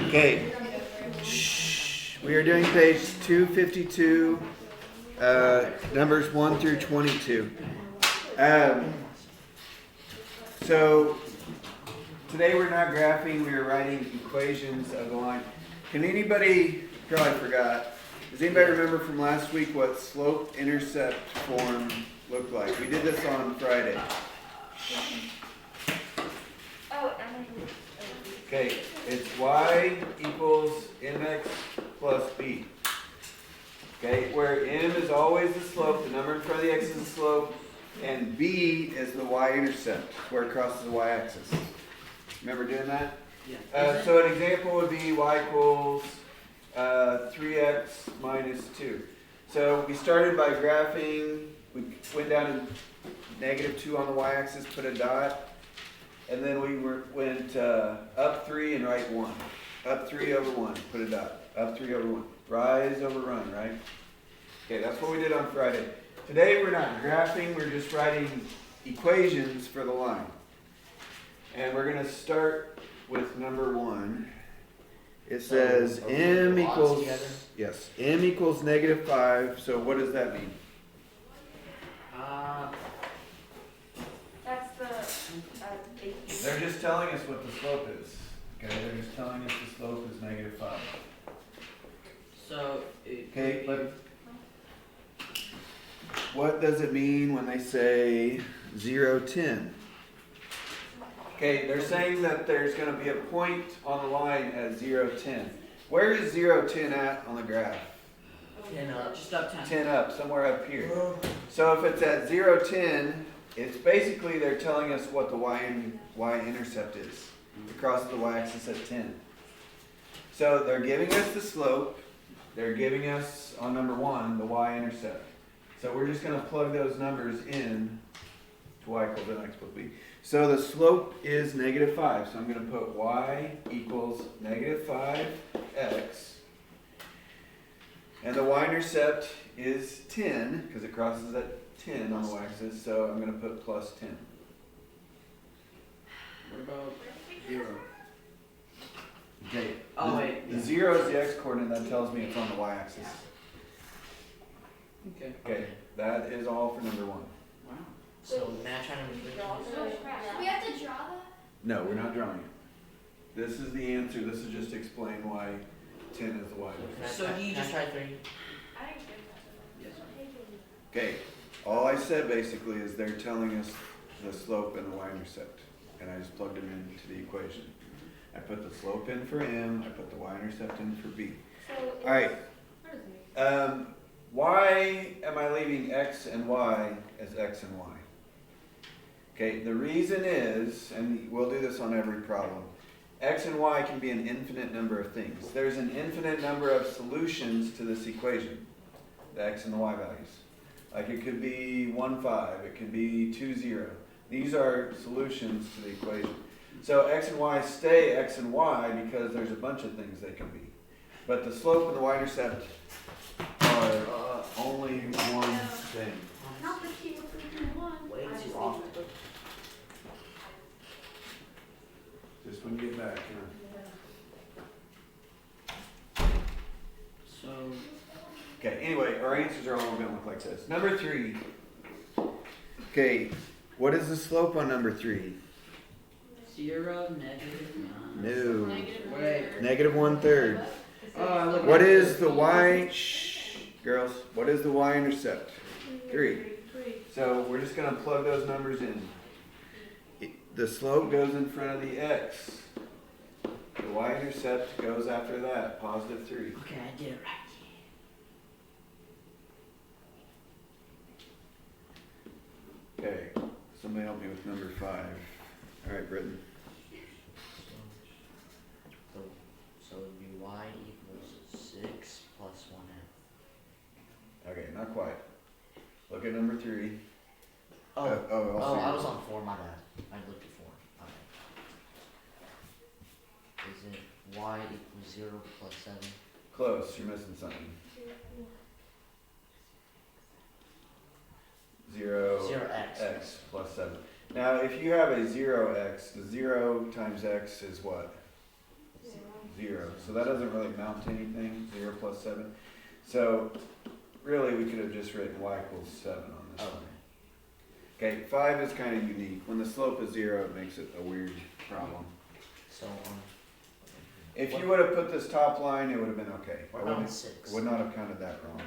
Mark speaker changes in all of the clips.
Speaker 1: Okay, we are doing page 252, numbers 1 through 22. So today we're not graphing, we are writing equations of the line. Can anybody, probably forgot, does anybody remember from last week what slope-intercept form looked like? We did this on Friday. Okay, it's y equals mx plus b. Okay, where m is always the slope, the number in front of the x is the slope, and b is the y-intercept, where it crosses the y-axis. Remember doing that?
Speaker 2: Yeah.
Speaker 1: So an example would be y equals 3x minus 2. So we started by graphing, we went down to negative 2 on the y-axis, put a dot. And then we went up 3 and right 1. Up 3 over 1, put a dot. Up 3 over 1. Rise over run, right? Okay, that's what we did on Friday. Today we're not graphing, we're just writing equations for the line. And we're going to start with number 1. It says m equals, yes, m equals negative 5. So what does that mean?
Speaker 3: That's the
Speaker 1: They're just telling us what the slope is. Okay, they're just telling us the slope is negative 5.
Speaker 2: So,
Speaker 1: Okay, but what does it mean when they say 0, 10? Okay, they're saying that there's going to be a point on the line at 0, 10. Where is 0, 10 at on the graph?
Speaker 2: 10 up, just up 10.
Speaker 1: 10 up, somewhere up here. So if it's at 0, 10, it's basically they're telling us what the y-intercept is. It crosses the y-axis at 10. So they're giving us the slope. They're giving us, on number 1, the y-intercept. So we're just going to plug those numbers in to y equals mx plus b. So the slope is negative 5. So I'm going to put y equals negative 5x. And the y-intercept is 10, because it crosses at 10 on the y-axis, so I'm going to put plus 10.
Speaker 2: What about 0?
Speaker 1: Okay.
Speaker 2: Oh, wait.
Speaker 1: The 0 is the x-coordinate. That tells me it's on the y-axis.
Speaker 2: Okay.
Speaker 1: Okay, that is all for number 1.
Speaker 2: Wow. So, match on number 3.
Speaker 3: we have to draw that?
Speaker 1: No, we're not drawing it. This is the answer. This is just to explain why 10 is the y-intercept.
Speaker 2: So do you just try 3?
Speaker 3: I didn't get
Speaker 2: Yes.
Speaker 1: Okay, all I said basically is they're telling us the slope and the y-intercept. And I just plugged them into the equation. I put the slope in for m, I put the y-intercept in for b.
Speaker 3: So
Speaker 1: All right.
Speaker 3: what does it mean?
Speaker 1: Why am I leaving x and y as x and y? Okay, the reason is, and we'll do this on every problem, x and y can be an infinite number of things. There's an infinite number of solutions to this equation, the x and the y values. Like it could be 1, 5, it could be 2, 0. These are solutions to the equation. So x and y stay x and y because there's a bunch of things they can be. But the slope and the y-intercept are only one thing.
Speaker 3: Not the key with one.
Speaker 2: Way too often.
Speaker 1: Just when you get back,
Speaker 2: So,
Speaker 1: Okay, anyway, our answers are all going to look like this. Number 3. Okay, what is the slope on number 3?
Speaker 2: 0, negative 9.
Speaker 1: No.
Speaker 2: Wait.
Speaker 1: Negative 1/3.
Speaker 2: Oh, look.
Speaker 1: What is the y, girls, what is the y-intercept? 3. So we're just going to plug those numbers in. The slope goes in front of the x. The y-intercept goes after that, positive 3.
Speaker 2: Okay, I did it right.
Speaker 1: Okay, somebody help me with number 5. All right, Britton.
Speaker 4: So it would be y equals 6 plus 1m.
Speaker 1: Okay, not quite. Look at number 3.
Speaker 4: Oh,
Speaker 1: I'll
Speaker 4: I was on 4, my bad. I looked at 4. Okay. Is it y equals 0 plus 7?
Speaker 1: Close, you're missing something. 0,
Speaker 4: 0x.
Speaker 1: x plus 7. Now, if you have a 0x, the 0 times x is what? 0. so that doesn't really amount to anything, 0 plus 7. So really, we could have just written y equals 7 on this
Speaker 4: Oh.
Speaker 1: one. Okay, 5 is kind of unique. When the slope is 0, it makes it a weird problem.
Speaker 4: So
Speaker 1: If you would have put this top line, it would have been okay.
Speaker 4: what
Speaker 1: I
Speaker 4: about
Speaker 1: wouldn't-
Speaker 4: 6?
Speaker 1: would not have counted that wrong.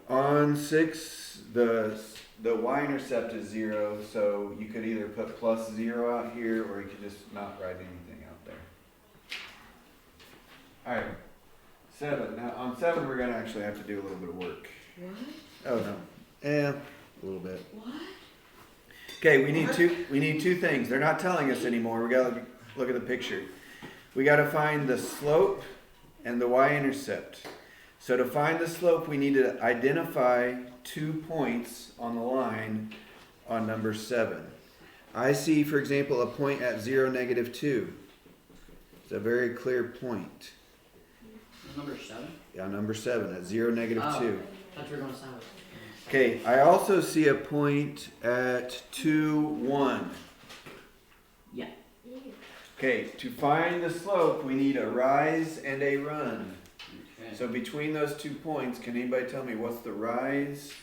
Speaker 1: On 6, the y-intercept is 0, so you could either put plus 0 out here, or you could just not write anything out there. Alright, 7. Now, on 7, we're going to actually have to do a little bit of work.
Speaker 2: What?
Speaker 1: Oh, no. A little bit.
Speaker 2: What?
Speaker 1: Okay, we need two things. They're not telling us anymore. We gotta look at the picture. We gotta find the slope and the y-intercept. So to find the slope, we need to identify 2 points on the line on number 7. I see, for example, a point at 0, -2. It's a very clear point.
Speaker 2: Number 7?
Speaker 1: Yeah, number 7 at 0, -2.
Speaker 2: Thought you were going to sound like.
Speaker 1: Okay, I also see a point at 2, 1.
Speaker 2: Yeah.
Speaker 1: Okay, to find the slope, we need a rise and a run.
Speaker 2: Okay.
Speaker 1: So between those 2 points, can anybody tell me what's the rise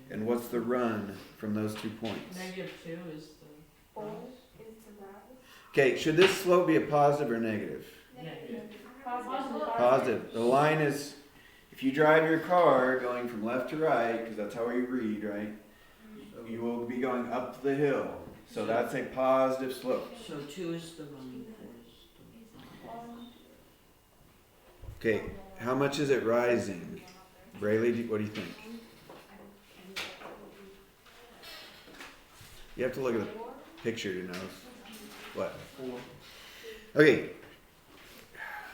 Speaker 1: and what's the run from those 2 points?
Speaker 5: -2 is the.
Speaker 1: Okay, should this slope be a positive or negative? Positive. The line is, if you drive your car going from left to right, because that's how you read, right? You will be going up the hill. So that's a positive slope.
Speaker 2: So 2 is the running, 4 is the run.
Speaker 1: Okay, how much is it rising? Braylee, what do you think? You have to look at the picture to know. What?
Speaker 2: 4.
Speaker 1: Okay,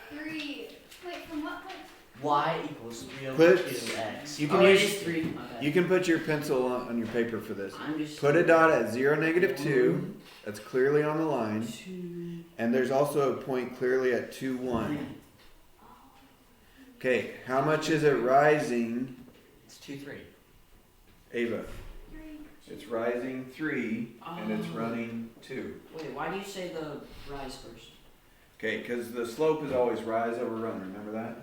Speaker 3: 3. Wait, from what point?
Speaker 4: Y equals 3 over
Speaker 1: Put-
Speaker 4: 2x.
Speaker 1: you
Speaker 2: Oh,
Speaker 1: can
Speaker 2: it
Speaker 1: use,
Speaker 2: is 3. My bad.
Speaker 1: you can put your pencil on your paper for this.
Speaker 2: I'm just.
Speaker 1: Put a dot at 0, -2. That's clearly on the line.
Speaker 2: 2.
Speaker 1: And there's also a point clearly at 2, 1. Okay, how much is it rising,
Speaker 4: It's 2, 3.
Speaker 1: Ava?
Speaker 3: 3.
Speaker 1: It's rising 3 and it's
Speaker 2: Oh.
Speaker 1: running 2.
Speaker 2: Wait, why do you say the rise first?
Speaker 1: Okay, because the slope is always rise over run. Remember that?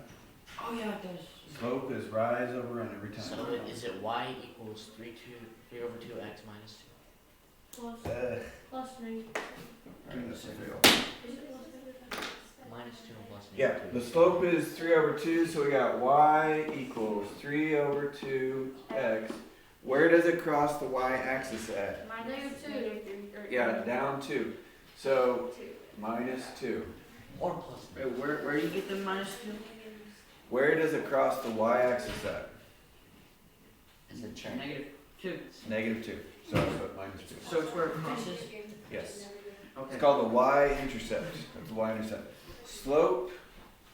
Speaker 2: Oh, yeah, it does.
Speaker 1: Slope is rise over run every time.
Speaker 4: So is it y equals 3 over 2x minus 2?
Speaker 3: Plus 3.
Speaker 1: Alright, that's a fail.
Speaker 4: Minus 2 and plus
Speaker 1: Yeah,
Speaker 4: negative 2.
Speaker 1: the slope is 3 over 2, so we got y equals 3 over 2x. Where does it cross the y-axis at?
Speaker 3: -2.
Speaker 1: Yeah, down 2. So minus 2.
Speaker 4: Or plus
Speaker 2: Wait, where do you get the -2?
Speaker 1: Where does it cross the y-axis at?
Speaker 4: is a check.
Speaker 2: -2.
Speaker 1: -2. So I put minus 2.
Speaker 2: So it's where it crosses?
Speaker 1: Yes. It's
Speaker 2: Okay.
Speaker 1: called the y-intercept. That's the y-intercept. Slope,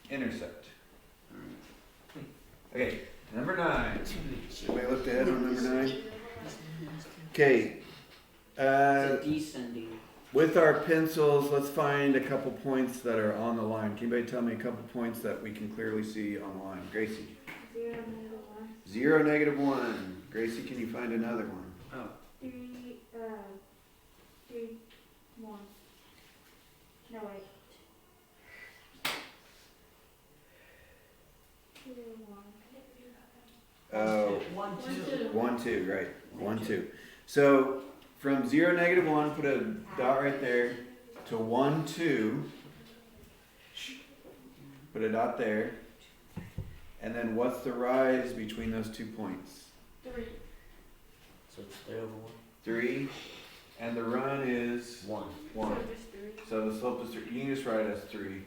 Speaker 1: intercept. Okay, number 9. Somebody looked ahead on number 9? Okay.
Speaker 2: It's a descending.
Speaker 1: With our pencils, let's find a couple points that are on the line. Can anybody tell me a couple points that we can clearly see on the line? Gracie. 0, -1. Gracie, can you find another one?
Speaker 2: Oh.
Speaker 3: 3, 1. No, wait. 2, 1.
Speaker 1: Oh,
Speaker 2: 1, 2.
Speaker 1: 1, 2, right. 1, 2. So from 0, -1, put a dot right there, to 1, 2. Put a dot there. And then what's the rise between those 2 points?
Speaker 3: 3.
Speaker 4: So it's 3 over 1.
Speaker 1: 3. And the run is
Speaker 4: 1.
Speaker 1: 1.
Speaker 3: just 3.
Speaker 1: So the slope is 3. You can just write it as 3.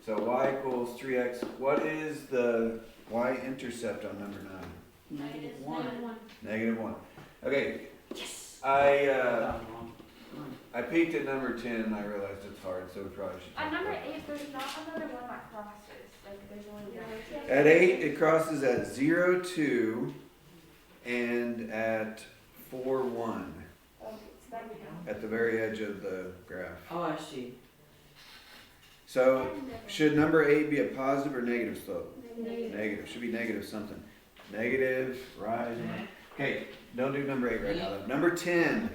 Speaker 1: So y equals 3x. What is the y-intercept on number 9?
Speaker 2: -1.
Speaker 1: -1. Okay.
Speaker 2: Yes!
Speaker 1: I
Speaker 2: Wrong.
Speaker 1: I peeked at number 10 and I realized it's hard, so we probably should.
Speaker 3: At
Speaker 1: take
Speaker 3: number
Speaker 1: that.
Speaker 3: 8, there's not another one that crosses. Like, there's only one.
Speaker 1: At 8, it crosses at 0, 2, and at 4, 1,
Speaker 3: Okay, so that we count.
Speaker 1: at the very edge of the graph.
Speaker 2: Oh, I see.
Speaker 1: So, should number 8 be a positive or negative slope?
Speaker 3: Negative.
Speaker 1: Negative. Should be negative something. Negative, rise. Okay, don't do number 8 right now though. Number 10.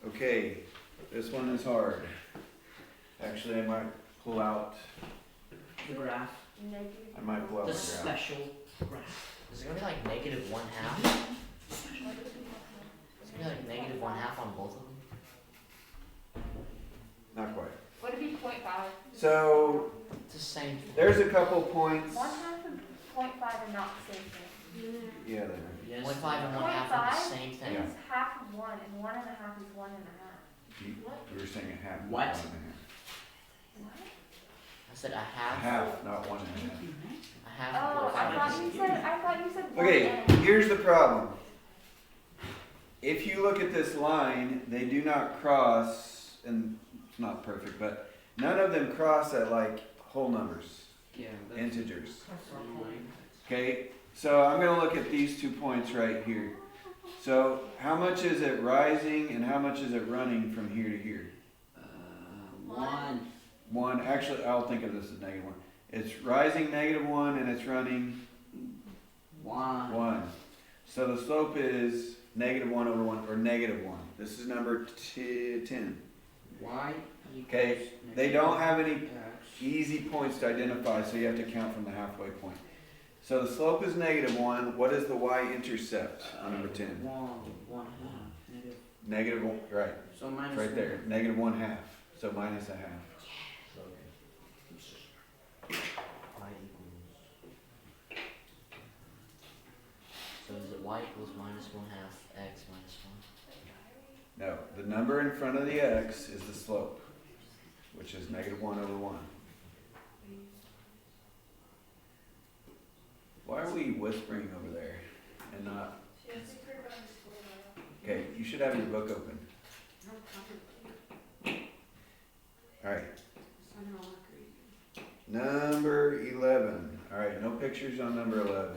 Speaker 1: Okay, this one is hard. Actually, I might pull out,
Speaker 2: The graph.
Speaker 3: Negative.
Speaker 1: I might pull out
Speaker 4: The
Speaker 1: the graph.
Speaker 2: Special graph.
Speaker 4: Is it gonna be like negative 1/2? Is it gonna be like negative 1/2 on both of them?
Speaker 1: Not quite.
Speaker 3: Would it be 0.5?
Speaker 1: So
Speaker 4: It's the same thing.
Speaker 1: there's a couple points.
Speaker 3: 1/2 and 0.5 are not the same thing.
Speaker 1: Yeah, there.
Speaker 2: Yes.
Speaker 4: 0.5 and 1/2 are the same thing.
Speaker 1: Yeah.
Speaker 3: It's half of one, and 1.5 is 1.5.
Speaker 1: You were saying a half. not
Speaker 2: What?
Speaker 1: 1.5.
Speaker 3: What?
Speaker 4: I said a
Speaker 1: A
Speaker 4: half.
Speaker 1: half, not 1.5.
Speaker 4: A half.
Speaker 3: Oh,
Speaker 4: of
Speaker 3: I
Speaker 4: 0.5
Speaker 3: thought you said one
Speaker 1: Okay,
Speaker 3: and.
Speaker 1: here's the problem. If you look at this line, they do not cross, and it's not perfect, but none of them cross at like whole numbers,
Speaker 2: Yeah.
Speaker 1: integers.
Speaker 2: Fine.
Speaker 1: Okay, so I'm gonna look at these 2 points right here. So how much is it rising and how much is it running from here to here?
Speaker 2: 1.
Speaker 1: 1, actually, I'll think of this as -1. It's rising -1 and it's running
Speaker 2: 1.
Speaker 1: 1. So the slope is -1/1 or -1. This is number 10.
Speaker 2: Y.
Speaker 1: Okay, they don't have any
Speaker 2: X.
Speaker 1: easy points to identify, so you have to count from the halfway point. So the slope is -1. What is the y-intercept on number 10?
Speaker 2: 1/2.
Speaker 1: -1, right,
Speaker 2: So minus
Speaker 1: right there. -1/2. So minus a half.
Speaker 4: y equals. So is it y equals minus 1/2 x minus 1?
Speaker 1: No, the number in front of the x is the slope, which is -1/1. Why are we whispering over there and not? Okay, you should have your book open. Alright. Number 11. Alright, no pictures on number 11.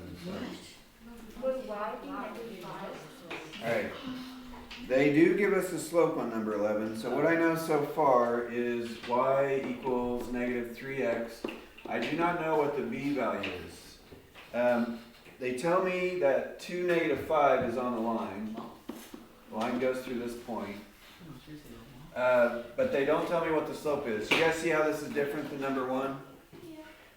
Speaker 3: Would y be -5?
Speaker 1: Alright. They do give us a slope on number 11, so what I know so far is y equals -3x. I do not know what the b value is. They tell me that 2, -5 is on the line. The line goes through this point. But they don't tell me what the slope is. You guys see how this is different than number 1?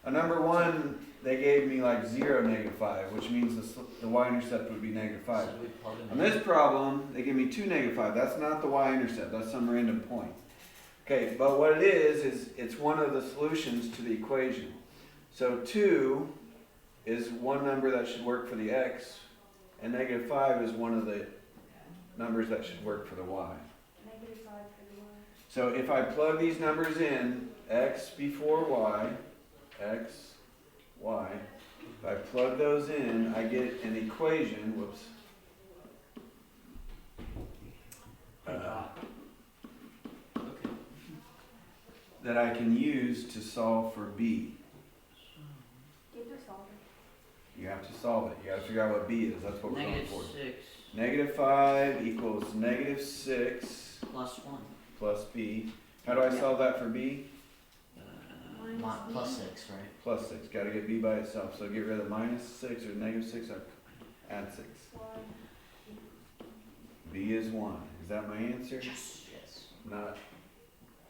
Speaker 1: On number 1, they gave me like 0, -5, which means the y-intercept would be -5.
Speaker 4: So we plug them
Speaker 1: On
Speaker 4: in.
Speaker 1: this problem, they give me 2, -5. That's not the y-intercept. That's some random point. Okay, but what it is it's one of the solutions to the equation. So 2 is one number that should work for the x, and -5 is one of the numbers that should work for the y.
Speaker 3: -5 for the y.
Speaker 1: So if I plug these numbers in, x before y, x, y, if I plug those in, I get an equation, whoops.
Speaker 2: Okay.
Speaker 1: That I can use to solve for b.
Speaker 3: Get your solver.
Speaker 1: You have to solve it. You gotta figure out what b is. That's what we're going for.
Speaker 2: -6
Speaker 1: -5 equals -6
Speaker 2: plus 1.
Speaker 1: plus b. How do I solve that for b?
Speaker 4: Plus 6, right?
Speaker 1: Plus 6. Gotta get b by itself. So get rid of -6 or -6, I add 6. B is 1. Is that my answer?
Speaker 4: Yes.
Speaker 1: Not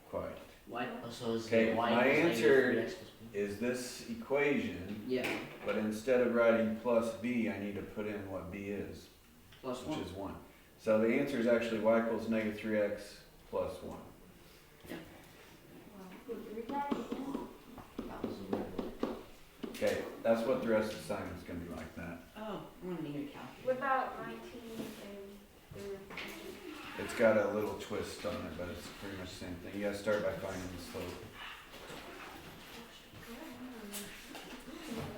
Speaker 1: quite.
Speaker 2: What?
Speaker 4: Oh, so is
Speaker 1: Okay,
Speaker 4: the y
Speaker 1: my
Speaker 4: equals
Speaker 1: answer-
Speaker 4: -3x plus b?
Speaker 1: Is this equation,
Speaker 2: Yeah.
Speaker 1: but instead of writing plus b, I need to put in what b is,
Speaker 2: Plus
Speaker 1: which
Speaker 2: 1.
Speaker 1: is 1. So the answer is actually y equals -3x plus 1.
Speaker 3: Read that again.
Speaker 4: That was a weird one.
Speaker 1: Okay, that's what the rest of the assignment's gonna be like that.
Speaker 2: Oh, I'm gonna need a calculator.
Speaker 3: What about 19 and
Speaker 1: It's got a little twist on it, but it's pretty much the same thing. You gotta start by finding the slope.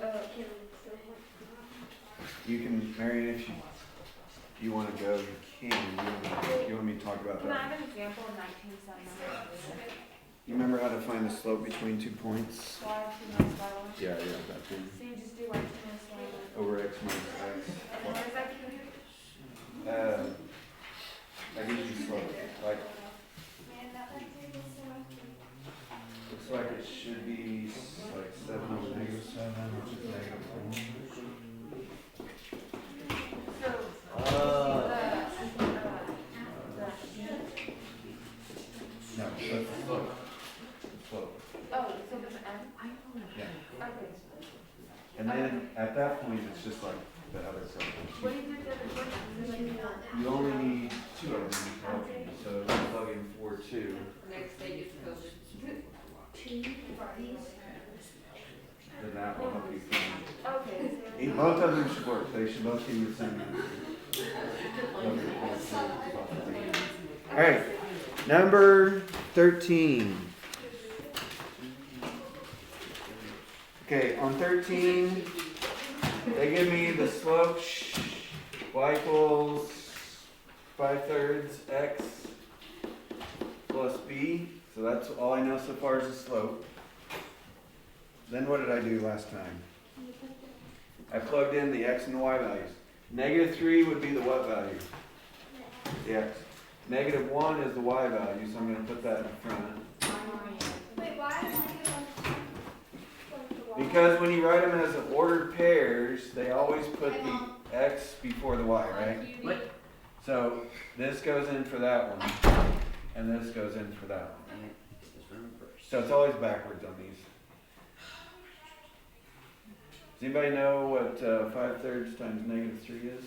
Speaker 3: okay,
Speaker 1: You can, Marion, if you wanna go, you can. You want me to talk about
Speaker 3: can I
Speaker 1: that?
Speaker 3: have an example of 19 something?
Speaker 1: You remember how to find the slope between 2 points?
Speaker 3: Y 2 minus y 1?
Speaker 1: Yeah, that thing.
Speaker 3: So you just do y 2 minus y 1.
Speaker 1: Over x minus x.
Speaker 3: And what does that give you?
Speaker 1: That gives you slope. Like, looks like it should be like 7 over -7, which is -4.
Speaker 3: So,
Speaker 1: No, that's the slope. Slope.
Speaker 3: oh,
Speaker 1: And then at that point, it's just like the other
Speaker 3: What
Speaker 1: circle.
Speaker 3: do you do with the other questions?
Speaker 1: You only need two of them to help you, so if you plug in 4, 2.
Speaker 2: Next day gets coded.
Speaker 1: Then that will help you find.
Speaker 3: Okay.
Speaker 1: Both of them should work, they should both give you the same answer. Alright, number 13. Okay, on 13, they give me the slope, y equals 5/3 x plus b, so that's all I know so far is the slope. Then what did I do last time? I plugged in the x and the y values. -3 would be the what value? The x. -1 is the y value, so I'm going to put that in front.
Speaker 3: Wait, why is it
Speaker 1: Because when you write them as ordered pairs, they always put the x before the y, right?
Speaker 4: What?
Speaker 1: So this goes in for that one, and this goes in for that one. So it's always backwards on these. Does anybody know what 5/3 times -3 is?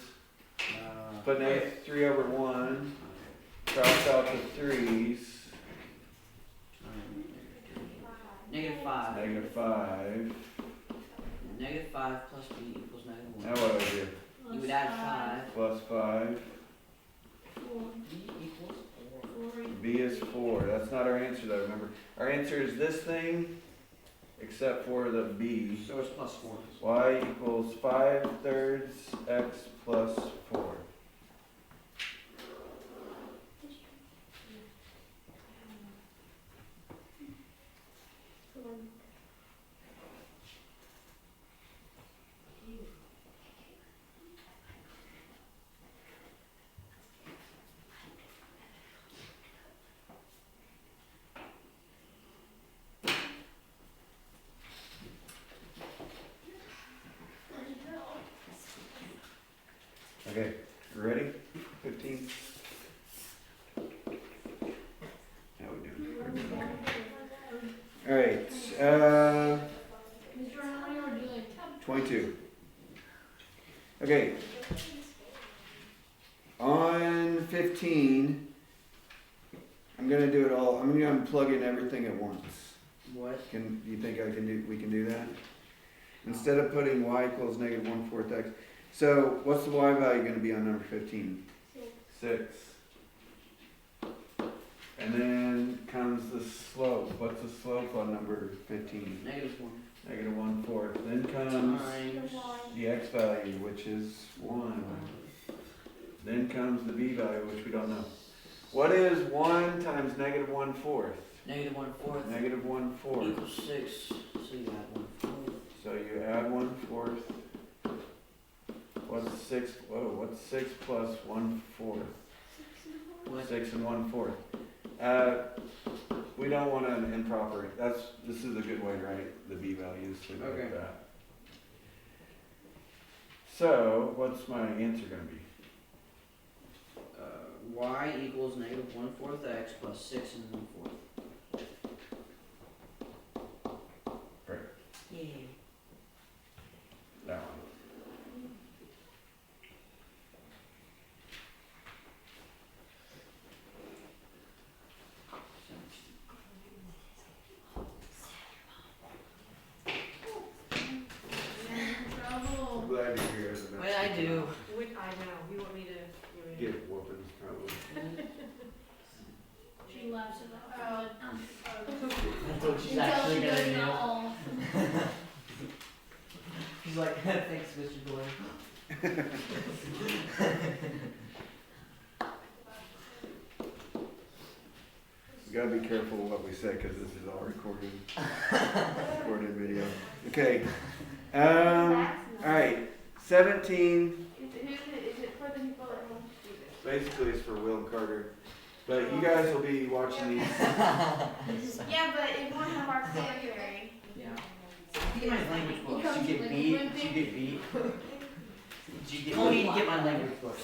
Speaker 1: Put -3 over 1, cross out the 3's,
Speaker 4: -5.
Speaker 1: -5.
Speaker 4: -5 plus b equals -1.
Speaker 1: Now what do I do?
Speaker 4: You would add 5.
Speaker 1: Plus 5.
Speaker 4: B equals 4.
Speaker 1: B is 4. That's not our answer though, remember. Our answer is this thing, except for the B.
Speaker 4: So it's plus 4.
Speaker 1: Y equals 5/3 x plus 4. Okay, you ready? 15. How we doing? All right. 22. Okay. On 15, I'm gonna do it all. I'm gonna plug in everything at once.
Speaker 4: What?
Speaker 1: Can you think I can do? We can do that. Instead of putting y equals -1/4 x. So what's the y value going to be on number 15? 6. And then comes the slope. What's the slope on number 15?
Speaker 4: -1.
Speaker 1: -1/4. Then comes
Speaker 4: Times.
Speaker 1: the x value, which is 1. Then comes the b value, which we don't know. What is 1 times -1/4?
Speaker 4: -1/4.
Speaker 1: -1/4.
Speaker 4: Equals 6. So you add 1/4.
Speaker 1: So you add 1/4. What's 6? Whoa, what's 6 plus 1/4?
Speaker 4: What?
Speaker 1: 6 and 1/4. We don't want an improper. This is a good way to write the b values. So
Speaker 4: Okay.
Speaker 1: like that. So what's my answer going to be?
Speaker 4: Y equals -1/4 x plus 6 and 1/4.
Speaker 1: Right.
Speaker 4: Yeah.
Speaker 1: That one. I'm glad you're here. Isn't it?
Speaker 4: What I do?
Speaker 2: I know, you want me to,
Speaker 1: Get whoopings probably.
Speaker 5: She loves it.
Speaker 4: That's what she's actually gonna do. She's like, thanks, Mr. Boyd.
Speaker 1: We gotta be careful what we say because this is all recorded video. Okay. All right. 17.
Speaker 3: Is it for the people at home?
Speaker 1: Basically, it's for Will Carter. But you guys will be watching these.
Speaker 3: Yeah, but it won't have our commentary.
Speaker 4: Yeah. Get my language book. Did you get beat? Did you get beat? Did you get? Oh, you get my language book.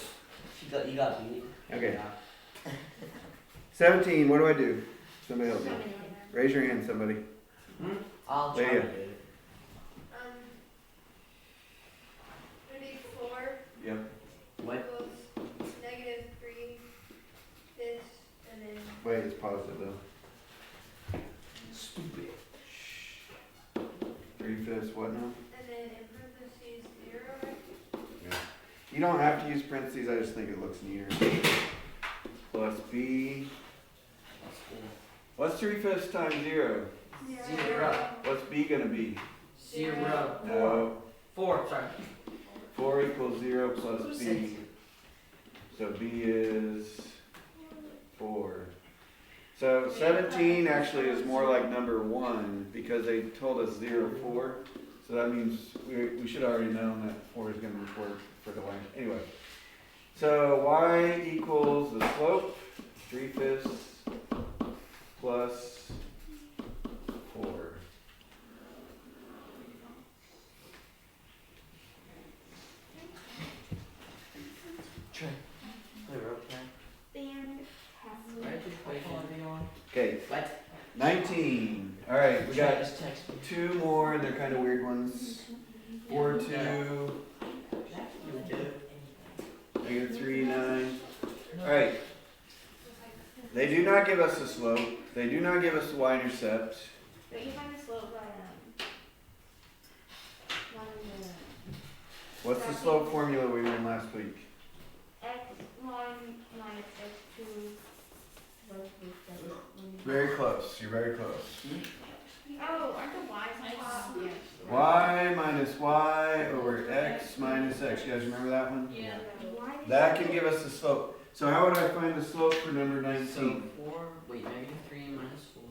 Speaker 4: You got beat.
Speaker 1: Okay. 17. What do I do? Somebody help me. Raise your hand, somebody.
Speaker 4: I'll try
Speaker 1: Leah.
Speaker 4: to do it.
Speaker 1: Yep.
Speaker 4: What?
Speaker 2: Equals -3/5, and then
Speaker 1: Wait, it's positive though.
Speaker 4: Stupid.
Speaker 1: 3/5 what now?
Speaker 2: and then in parentheses 0, right?
Speaker 1: Yeah. You don't have to use parentheses, I just think it looks neater. Plus B. What's 3/5 times 0?
Speaker 4: Zero.
Speaker 1: What's B gonna be?
Speaker 4: 0.
Speaker 1: No.
Speaker 4: 4, sorry.
Speaker 1: 4 equals 0 plus B. So B is 4. So 17 actually is more like number 1 because they told us 0, 4. So that means we should already know that 4 is going to be 4 for the y. Anyway, so y equals the slope, 3/5 plus 4.
Speaker 4: Trey. Play rope, Trey.
Speaker 1: Okay,
Speaker 4: What?
Speaker 1: 19. All right, we
Speaker 4: Trey,
Speaker 1: got
Speaker 4: just text me.
Speaker 1: 2 more, and they're kind of weird ones. 4, 2, -3, 9. All right. They do not give us the slope. They do not give us the y-intercept.
Speaker 3: But you find the slope by not in
Speaker 1: What's the slope formula we learned last week?
Speaker 3: the x1 minus x2 plus b7.
Speaker 1: Very close. You're very close.
Speaker 3: Oh, aren't the y's on top?
Speaker 1: Y minus y over x minus x. You guys remember that one?
Speaker 2: Yeah.
Speaker 1: That can give us the slope. So how would I find the slope for number 19?
Speaker 4: So 4, wait, -3 minus 4.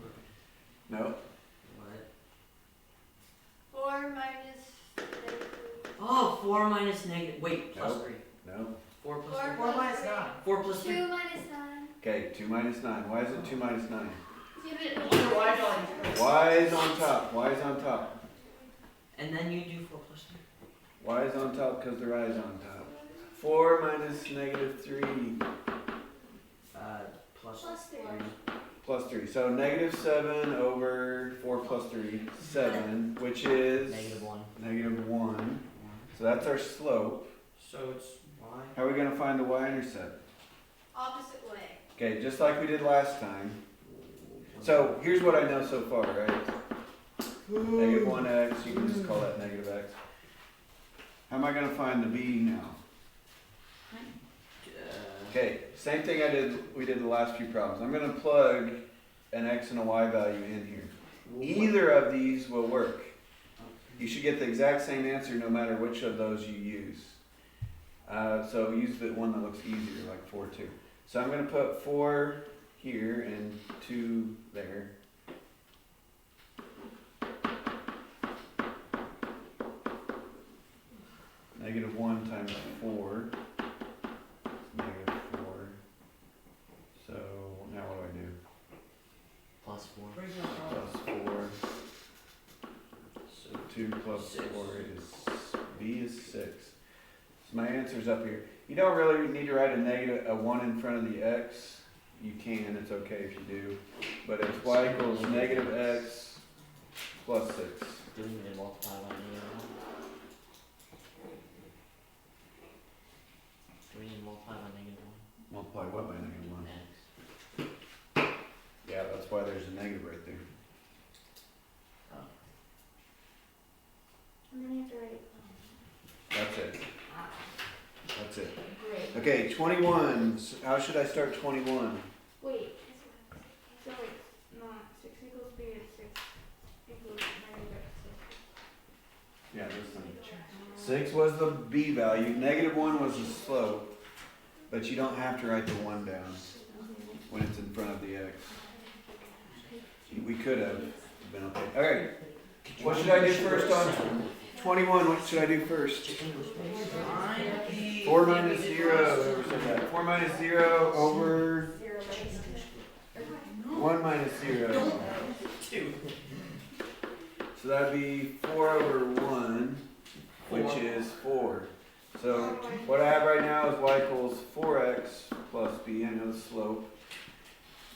Speaker 1: No.
Speaker 4: What?
Speaker 2: 4 minus -3.
Speaker 4: Oh, 4 minus negative, wait, plus
Speaker 1: Nope.
Speaker 4: 3.
Speaker 1: No.
Speaker 4: 4 plus
Speaker 2: 4
Speaker 4: 3.
Speaker 2: plus 9.
Speaker 4: 4 plus 3.
Speaker 2: 2 minus 9.
Speaker 1: Okay, 2 minus 9. Why is it 2 minus 9?
Speaker 2: Give it
Speaker 1: Y is on top. Y is on top.
Speaker 4: And then you do 4 plus 3.
Speaker 1: Y is on top because the y is on top. 4 minus -3
Speaker 4: Plus
Speaker 2: Plus 3.
Speaker 4: 3.
Speaker 1: plus 3. So -7 over 4 plus 3, 7, which is
Speaker 4: -1.
Speaker 1: -1. So that's our slope.
Speaker 4: So it's y.
Speaker 1: How are we going to find the y-intercept?
Speaker 2: opposite way.
Speaker 1: Okay, just like we did last time. So here's what I know so far, right? -1x, you can just call that -x. How am I going to find the b now? Okay, same thing we did the last few problems. I'm going to plug an x and a y value in here. Either of these will work. You should get the exact same answer no matter which of those you use. So use the one that looks easier, like 4, 2. So I'm going to put 4 here and 2 there. -1 times 4 is -4. So now what do I do?
Speaker 4: Plus 4.
Speaker 1: Plus 4.
Speaker 4: So
Speaker 1: 2 plus
Speaker 4: 6.
Speaker 1: 4 is, B is 6. So my answer's up here. You don't really need to write a 1 in front of the x. You can, it's okay if you do. But it's y equals -x plus 6.
Speaker 4: do we need to multiply by -1? Do we need to multiply by -1?
Speaker 1: Multiply what by -1?
Speaker 4: X.
Speaker 1: Yeah, that's why there's a negative right there.
Speaker 4: Oh.
Speaker 3: And then you have to write.
Speaker 1: That's it.
Speaker 3: Ah,
Speaker 1: That's it.
Speaker 3: great.
Speaker 1: Okay, 21. How should I start 21?
Speaker 3: Wait. So it's not 6 equals b, it's 6 equals -x.
Speaker 1: Yeah, this one. 6 was the b value. -1 was the slope. But you don't have to write the 1 down when it's in front of the x. We could have been okay. All right. What should I do first on 21? What should I do first? 4 minus 0. Whoever said that. 4 minus 0 over 1 minus 0.
Speaker 4: 2.
Speaker 1: So that'd be 4 over 1, which is 4. So what I have right now is y equals 4x plus b. I know the slope.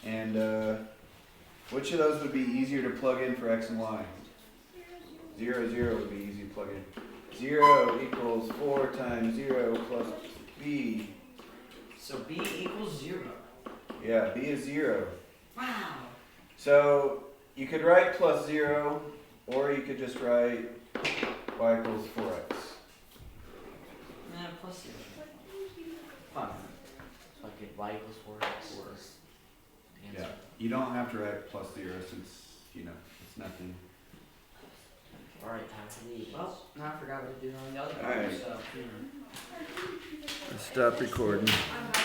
Speaker 1: And which of those would be easier to plug in for x and y? 0, 0 would be easy to plug in. 0 equals 4 times 0 plus b.
Speaker 4: So b equals 0.
Speaker 1: Yeah, b is 0.
Speaker 4: Wow.
Speaker 1: So you could write plus 0, or you could just write y equals 4x.
Speaker 4: Nah, plus 0. Fine. So I get y equals 4x.
Speaker 1: Yeah, you don't have to write plus 0 since, it's nothing.
Speaker 4: Alright, time to leave. Well, now I forgot what to do on the other
Speaker 1: Alright.
Speaker 4: part, so.
Speaker 1: Stop recording.
Speaker 2: I'm not